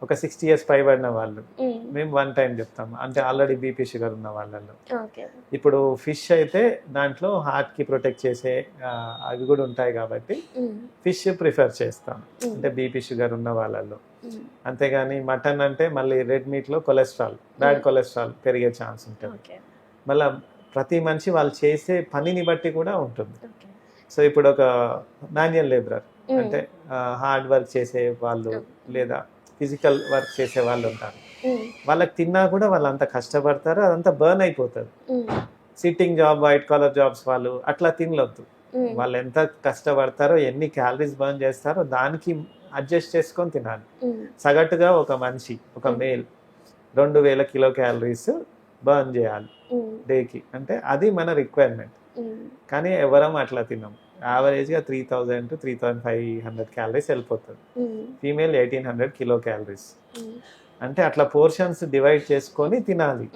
ఒక 60 years పైబడిన వాళ్ళు మేము 1 time చెప్తాం, అంటే ఆల్రెడీ బీపీ షుగర్ ఉన్న వాళ్ళల్లో. ఇప్పుడు ఫిష్ అయితే దాంట్లో హార్ట్ కి ప్రొటెక్ట్ చేసే అవి కూడా ఉంటాయి కాబట్టి ఫిష్ ప్రిఫర్ చేస్తాం, అంటే బీపీ షుగర్ ఉన్న వాళ్ళల్లో. అంతేగాని మటన్ అంటే మళ్ళీ రెడ్ మీట్ లో కొలెస్ట్రాల్, బ్యాడ్ కొలెస్ట్రాల్ పెరిగే ఛాన్స్ ఉంటుంది. మళ్ళీ ప్రతి మనిషి వాళ్ళు చేసే పనిని బట్టి కూడా ఉంటుంది. సో ఇప్పుడు ఒక మాన్యువల్ లేబరర్ అంటే హార్డ్ వర్క్ చేసే వాళ్ళు లేదా ఫిజికల్ వర్క్ చేసే వాళ్ళు ఉంటారు, వాళ్ళకి తిన్నా కూడా వాళ్ళు అంత కష్టపడతారు, అదంతా బర్న్ అయిపోతుంది. Sitting job, white collar jobs వాళ్ళు అట్లా తినలొద్దు. వాళ్ళు ఎంత కష్టపడతారో, ఎన్ని క్యాలరీస్ బర్న్ చేస్తారో దానికి అడ్జస్ట్ చేసుకొని తినాలి. సగటుగా ఒక మనిషి, ఒక మేల్ 2000 కిలో క్యాలరీస్ బర్న్ చేయాలి డేకి, అంటే అది మన రిక్వైర్మెంట్. కానీ ఎవరం అట్లా తిన్నాం. యావరేజ్గా 3000 to 3500 క్యాలరీస్ వెళ్ళిపోతుంది. Female 1800 kilo calories. అంటే అట్లా పోర్షన్స్ డివైడ్ చేసుకొని తినాలి.